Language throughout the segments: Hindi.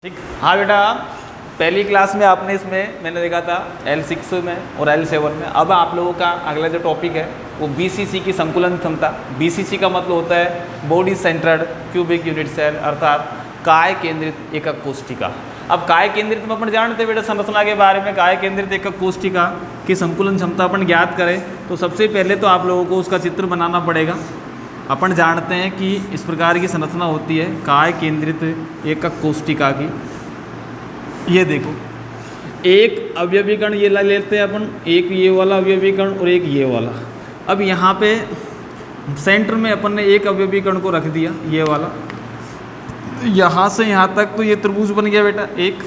ठीक। हाँ बेटा, पहली क्लास में आपने इसमें मैंने देखा था L6 में और L7 में। अब आप लोगों का अगला जो टॉपिक है वो BCC की संकुलन क्षमता। BCC का मतलब होता है body centred cubic unit cell, अर्थात काय केंद्रित एकक कोशिका। अब काय केंद्रित में अपन जानते हैं बेटा संरचना के बारे में। काय केंद्रित एकक कोशिका की संकुलन क्षमता अपन ज्ञात करें तो सबसे पहले तो आप लोगों को उसका चित्र बनाना पड़ेगा। अपन जानते हैं कि इस प्रकार की संरचना होती है काय केंद्रित एकक कोशिका की। ये देखो, एक अवयवीकरण ये लेते हैं अपन, एक ये वाला अवयवीकरण और एक ये वाला। अब यहाँ पे सेंटर में अपन ने एक अवयवीकरण को रख दिया, ये वाला। यहाँ से यहाँ तक तो ये त्रिभुज बन गया बेटा एक,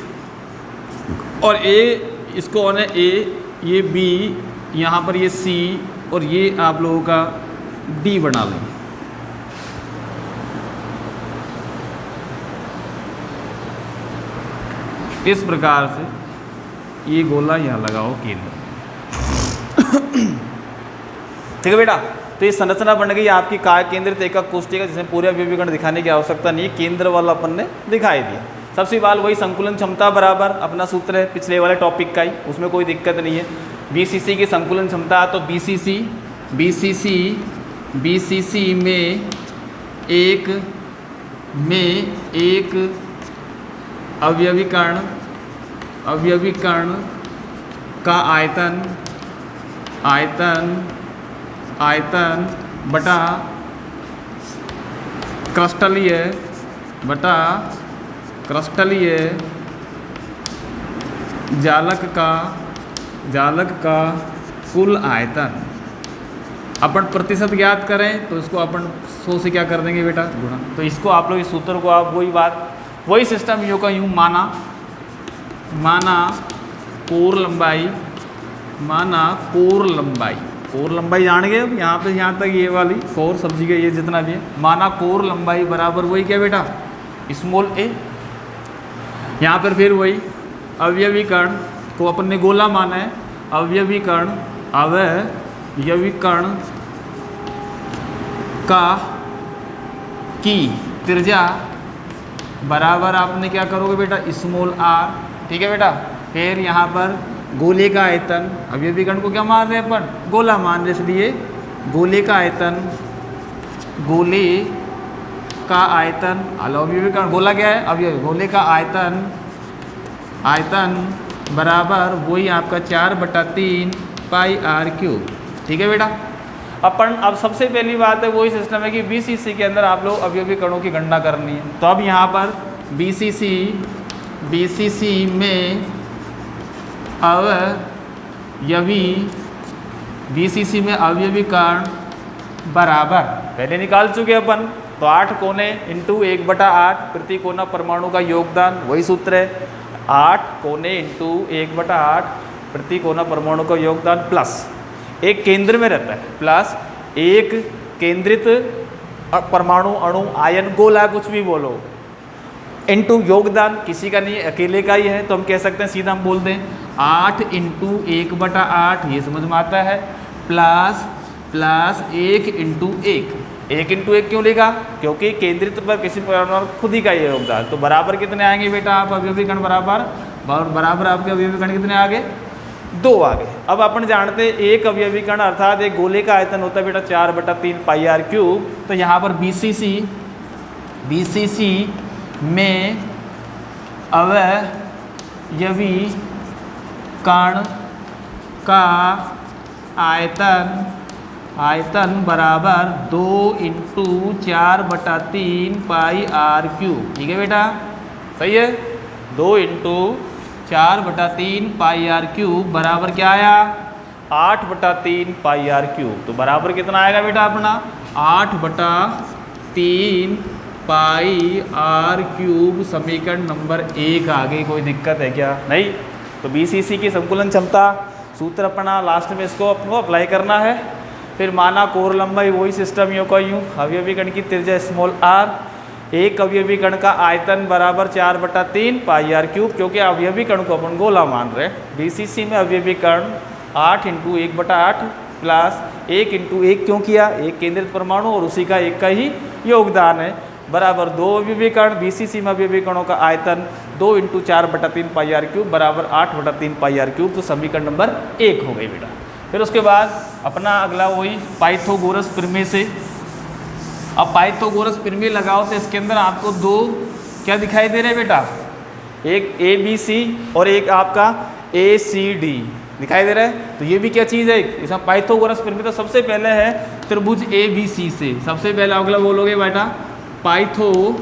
और ए इसको है ए, ये बी, यहाँ पर ये सी, और ये आप लोगों का डी बना लें। इस प्रकार से ये गोला यहाँ लगाओ केंद्र। ठीक है बेटा, तो ये संरचना बन गई आपकी काय केंद्रित एकक कोशिका, जिसमें पूरे अवयवीकरण दिखाने की आवश्यकता नहीं है, केंद्र वाला अपन ने दिखाई दिया। सबसे बाल वही संकुलन क्षमता बराबर अपना सूत्र है पिछले वाले टॉपिक का ही, उसमें कोई दिक्कत नहीं है। BCC की संकुलन क्षमता, तो BCC में एक अवयवीकरण का आयतन बटा क्रिस्टलीय जालक का कुल आयतन। अपन प्रतिशत ज्ञात करें तो इसको अपन 100 से क्या कर देंगे बेटा, गुणा। तो इसको आप लोग इस सूत्र को आप वही सिस्टम यूँ का यूँ माना कोर लंबाई जान गए। अब यहाँ पे यहाँ तक ये वाली कोर सब्जी का ये जितना भी है, माना कोर लंबाई बराबर वही क्या बेटा, स्मॉल a। यहाँ पर फिर वही अवयवीकरण को अपन ने गोला माना है। अवयवीकरण की त्रिज्या बराबर आपने क्या करोगे बेटा, स्मॉल r। ठीक है बेटा, फिर यहाँ पर गोले का आयतन, अवयवीकरण को क्या मान रहे हैं अपन, गोला मान रहे, इसलिए गोले का आयतन अवयवीकरण गोला क्या है, अवयव गोले का आयतन बराबर वही आपका 4/3 पाई r³। ठीक है बेटा। अपन अब सबसे पहली बात है वही सिस्टम है कि BCC के अंदर आप लोग अवयवीकरणों की गणना करनी है। तो अब यहाँ पर BCC में अवयवीकरण बराबर पहले निकाल चुके अपन, तो 8 कोने इंटू 1/8 प्रति कोना परमाणु का योगदान, वही सूत्र है 8 कोने इंटू 1/8 प्रति कोना परमाणु का योगदान, प्लस एक केंद्र में रहता है, प्लस एक केंद्रित परमाणु अणु आयन गोला कुछ भी बोलो, इंटू योगदान किसी का नहीं, अकेले का ही है, तो हम कह सकते हैं सीधा हम बोल दें 8 इंटू 1/8, ये समझ में आता है, प्लस 1 इंटू 1 क्यों लिखा, क्योंकि केंद्रित पर किसी परमाणु खुद ही का ये योगदान। तो बराबर कितने आएंगे बेटा, आप अवयवीकरण बराबर आपके अवयवीकरण कितने आ गए, 2 आ गए। अब अपन जानते हैं एक अवयवीकरण अर्थात एक गोले का आयतन होता है बेटा 4/3 पाई r³। तो यहाँ पर BCC में अवयवीकरण का आयतन बराबर 2 इंटू 4/3 पाई r³। ठीक है बेटा, सही है, 2 इंटू 4/3 पाई r³ बराबर क्या आया, 8/3 पाई r³। तो बराबर कितना आएगा बेटा अपना, 8/3 पाई r³ समीकरण नंबर 1 आ गई। कोई दिक्कत है क्या, नहीं। तो BCC की संकुलन क्षमता सूत्र अपना लास्ट में इसको अपने अप्लाई करना है। फिर माना कोर लंबाई वही सिस्टम यूँ का यूँ, अवयवीकरण की त्रिज्या स्मॉल r, एक अवयवीकरण का आयतन बराबर 4/3 पाई r³, क्योंकि अवयवीकरण को अपन गोला मान रहे हैं। BCC में अवयवीकरण 8 इंटू 1/8 प्लस 1 इंटू 1 क्यों किया, एक केंद्रित परमाणु और उसी का एक का ही योगदान है, बराबर 2 अवयवीकरण। BCC में अवयवीकरणों का आयतन 2 इंटू 4/3 पाई आर क्यूब बराबर 8/3 पाई आर क्यूब। तो समीकरण नंबर 1 हो गई बेटा। फिर उसके बाद अपना अगला वही पाइथागोरस प्रमेय से। अब पाइथागोरस प्रमेय लगाओ तो इसके अंदर आपको दो क्या दिखाई दे रहे हैं बेटा, एक ए बी सी और एक आपका ए सी डी दिखाई दे रहा है। तो ये भी क्या चीज़ है, इसमें पाइथागोरस प्रमेय। तो सबसे पहले है त्रिभुज ए बी सी से, सबसे पहले अगला बोलोगे बेटा पाइथागोरस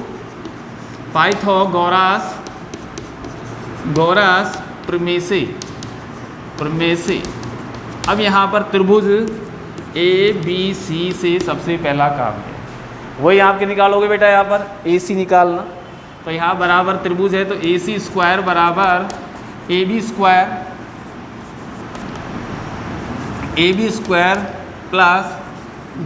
प्रमेय से। अब यहाँ पर त्रिभुज ए बी सी से सबसे पहला काम है वही आपके निकालोगे बेटा, यहाँ पर ए सी निकालना। तो यहाँ बराबर त्रिभुज है तो ए सी स्क्वायर बराबर A B square plus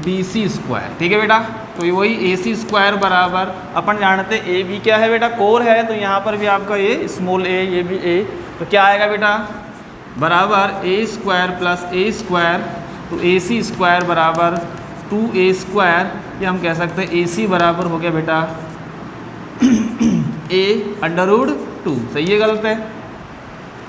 B C square. ठीक है बेटा। तो वही ए सी स्क्वायर बराबर अपन जानते ए बी क्या है बेटा, कोर है। तो यहाँ पर भी आपका ये स्मॉल ए, ये भी ए, तो क्या आएगा बेटा बराबर ए स्क्वायर प्लस ए स्क्वायर। तो ए सी स्क्वायर बराबर 2a स्क्वायर, ये हम कह सकते हैं ए सी बराबर हो गया बेटा a√2। सही है गलत है,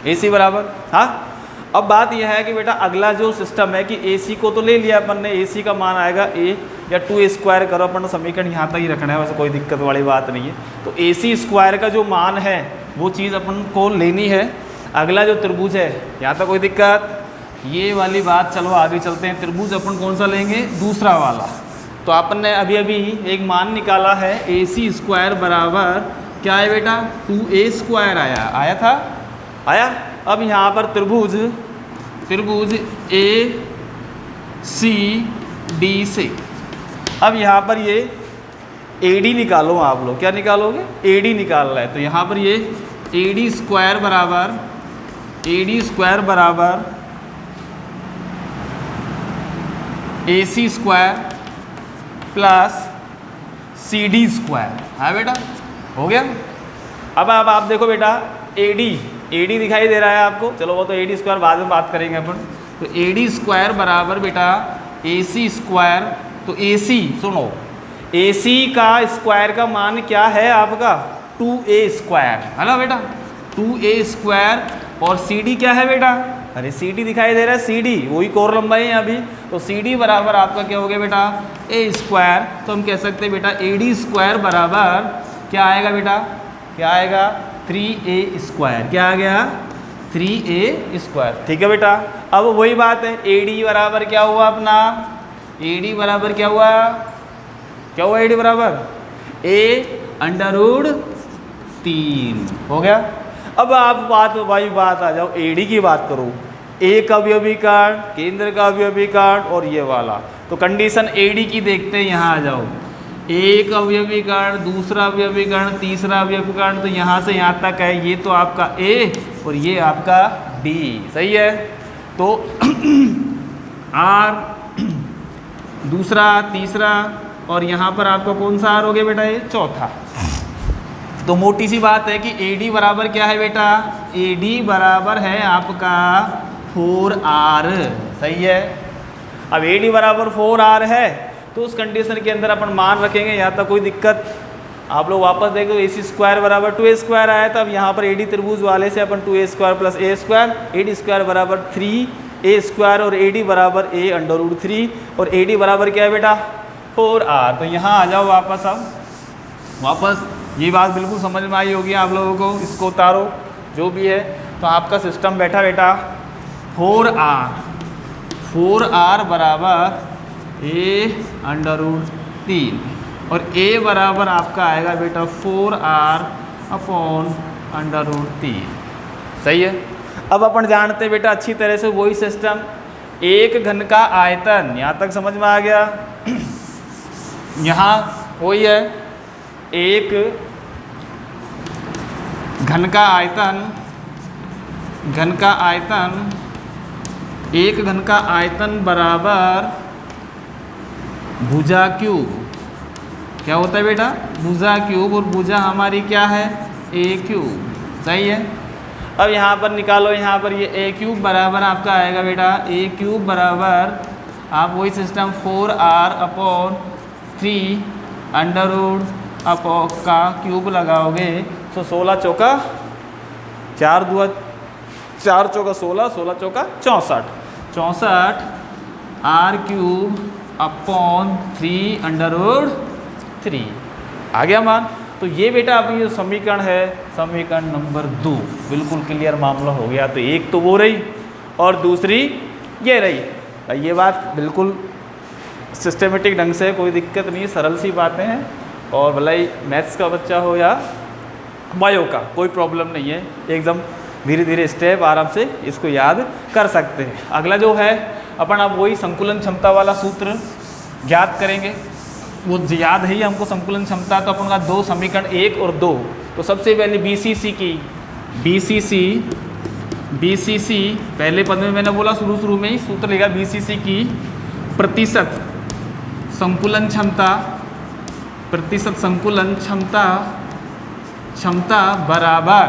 ए सी बराबर। हाँ, अब बात यह है कि बेटा अगला जो सिस्टम है कि ए सी को तो ले लिया अपन ने, ए सी का मान आएगा ए या 2a स्क्वायर करो अपन, समीकरण यहाँ तक ही रखना है, वैसे कोई दिक्कत वाली बात नहीं है। तो ए सी स्क्वायर का जो मान है वो चीज़ अपन को लेनी है। अगला जो त्रिभुज है यहाँ तक कोई दिक्कत, ये वाली बात चलो आगे चलते हैं। त्रिभुज अपन कौन सा लेंगे, दूसरा वाला। तो अपन ने अभी अभी एक मान निकाला है ए सी स्क्वायर बराबर क्या है बेटा 2a स्क्वायर आया था। अब यहाँ पर त्रिभुज ए सी डी से, अब यहाँ पर ये ए डी निकालो आप लोग, क्या निकालोगे, ए डी निकाल रहा है। तो यहाँ पर ये ए डी स्क्वायर बराबर a C square plus c d square. हाँ बेटा हो गया। अब आप देखो बेटा ए डी दिखाई दे रहा है आपको, चलो वो तो ए डी स्क्वायर बाद में बात करेंगे अपन। तो ए डी स्क्वायर बराबर बेटा ए सी स्क्वायर। तो ए सी सुनो, ए सी का स्क्वायर का मान क्या है आपका 2a स्क्वायर, है ना बेटा 2a स्क्वायर। और सी डी क्या है बेटा, अरे सी डी दिखाई दे रहा है, सी डी वही कोर लंबाई है अभी। तो सी डी बराबर आपका क्या हो गया बेटा ए स्क्वायर। तो हम कह सकते हैं बेटा ए डी स्क्वायर बराबर क्या आएगा बेटा, क्या आएगा 3a स्क्वायर। क्या आ गया 3a स्क्वायर। ठीक है बेटा। अब वही बात है ए डी बराबर क्या हुआ अपना, ए डी बराबर क्या हुआ ए डी बराबर a√3 हो गया। अब आप बात आ जाओ ए डी की बात करो, एक अवयवी कण, केंद्र का अवयवी कण और ये वाला। तो कंडीशन ए डी की देखते हैं, यहाँ आ जाओ, एक अवयवी कण, दूसरा अवयवी कण, तीसरा अवयवी कण। तो यहाँ से यहाँ तक है, ये तो आपका ए और ये आपका डी। सही है। तो आर दूसरा, तीसरा और यहाँ पर आपका कौन सा आर हो गया बेटा, ये चौथा। तो मोटी सी बात है कि ए डी बराबर क्या है बेटा, ए डी बराबर है आपका 4r। सही है। अब ए डी बराबर 4r है तो उस कंडीशन के अंदर अपन मान रखेंगे, यहाँ तक कोई दिक्कत। आप लोग वापस देखो ए सी स्क्वायर बराबर 2a स्क्वायर आया था। अब यहाँ पर ए डी त्रिभुज वाले से अपन 2a square plus a square, A d square बराबर 3a स्क्वायर और ए डी बराबर a√3 और ए डी बराबर क्या है बेटा 4r। तो यहाँ आ जाओ वापस। अब वापस ये बात बिल्कुल समझ में आई होगी आप लोगों को, इसको उतारो जो भी है। तो आपका सिस्टम बैठा बेटा 4r बराबर a√3 और a बराबर आपका आएगा बेटा 4r/√3। सही है। अब अपन जानते हैं बेटा अच्छी तरह से वही सिस्टम, एक घन का आयतन, यहाँ तक समझ में आ गया। यहाँ वही है, एक घन का आयतन, एक घन का आयतन बराबर भुजा क्यूब। क्या होता है बेटा भुजा क्यूब, और भुजा हमारी क्या है a क्यूब। सही है। अब यहाँ पर निकालो, यहाँ पर ये a क्यूब बराबर आपका आएगा बेटा a क्यूब बराबर आप वही सिस्टम 4r/3 अंडर रूट का क्यूब लगाओगे तो 16 चौका 4 दुआ 4 चौका 16, 16 चौका 64, 64 are cube upon 3 under root 3 आ गया मान। तो ये बेटा अभी जो समीकरण है समीकरण नंबर 2 बिल्कुल क्लियर मामला हो गया। तो एक तो वो रही और दूसरी ये रही। ये बात बिल्कुल सिस्टमेटिक ढंग से, कोई दिक्कत नहीं, सरल सी बातें हैं। और भला ही मैथ्स का बच्चा हो या बायो का, कोई प्रॉब्लम नहीं है, एकदम धीरे धीरे स्टेप आराम से इसको याद कर सकते हैं। अगला जो है अपन अब वही संकुलन क्षमता वाला सूत्र ज्ञात करेंगे। वो याद है ही हमको संकुलन क्षमता। तो अपन का 2 समीकरण 1 और 2। तो सबसे पहले BCC की BCC पहले पद में मैंने बोला शुरू में ही सूत्र लेगा BCC की प्रतिशत संकुलन क्षमता, प्रतिशत संकुलन क्षमता बराबर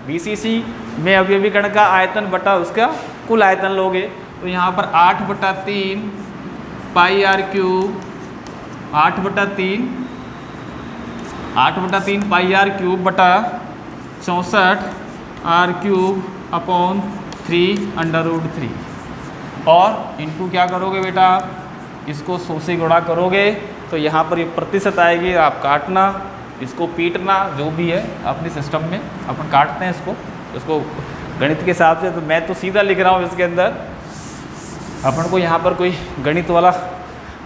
BCC में अवयवी कण का आयतन बटा उसका कुल आयतन लोगे। तो यहाँ पर 8/3 pi r cube 8/3 pi r cube बटा 64 are cube upon 3 under root 3 और इनटू क्या करोगे बेटा, इसको 100 से गुणा करोगे तो यहाँ पर ये प्रतिशत आएगी। आप काटना, इसको पीटना, जो भी है अपने सिस्टम में अपन काटते हैं इसको गणित के हिसाब से। तो मैं तो सीधा लिख रहा हूँ इसके अंदर, अपन को यहाँ पर कोई गणित वाला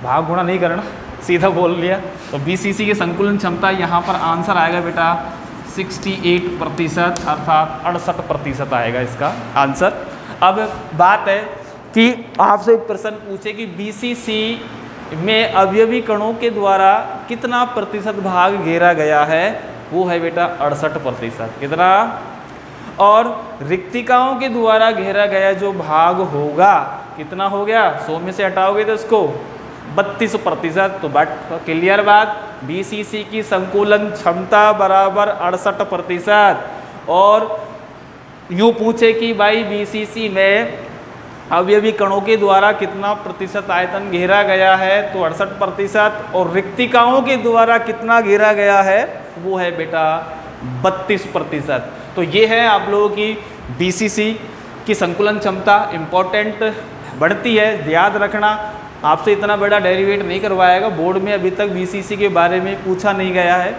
भाग गुणा नहीं करना, सीधा बोल लिया। तो BCC की संकुलन क्षमता यहाँ पर आंसर आएगा बेटा 68% अर्थात 68% आएगा इसका आंसर। अब बात है कि आपसे एक प्रश्न पूछे कि BCC में अवयवी कणों के द्वारा कितना प्रतिशत भाग घेरा गया है, वो है बेटा 68%। कितना? और रिक्तिकाओं के द्वारा घेरा गया जो भाग होगा कितना हो गया, 100 में से हटाओगे तो इसको 32%। तो बट क्लियर बात, BCC की संकुलन क्षमता बराबर 68%। और यूँ पूछे कि भाई BCC में अवयवी कणों के द्वारा कितना प्रतिशत आयतन घेरा गया है, तो 68%। और रिक्तिकाओं के द्वारा कितना घेरा गया है, वो है बेटा 32%। तो ये है आप लोगों की BCC की संकुलन क्षमता। इम्पोर्टेंट बढ़ती है, याद रखना। आपसे इतना बड़ा डेरिवेट नहीं करवाएगा बोर्ड में, अभी तक BCC के बारे में पूछा नहीं गया है।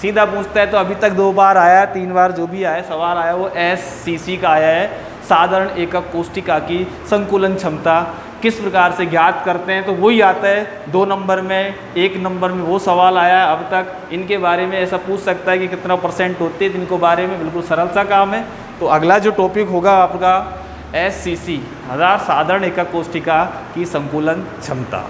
सीधा पूछता है तो अभी तक 2 बार आया, 3 बार जो भी आया सवाल आया वो SCC का आया है, साधारण एकक कोष्टिका की संकुलन क्षमता किस प्रकार से ज्ञात करते हैं, तो वही आता है 2 नंबर में। 1 नंबर में वो सवाल आया है अब तक। इनके बारे में ऐसा पूछ सकता है कि कितना % होते हैं, इनको बारे में बिल्कुल सरल सा काम है। तो अगला जो टॉपिक होगा आपका SCC, साधारण एकक कोष्टिका की संकुलन क्षमता।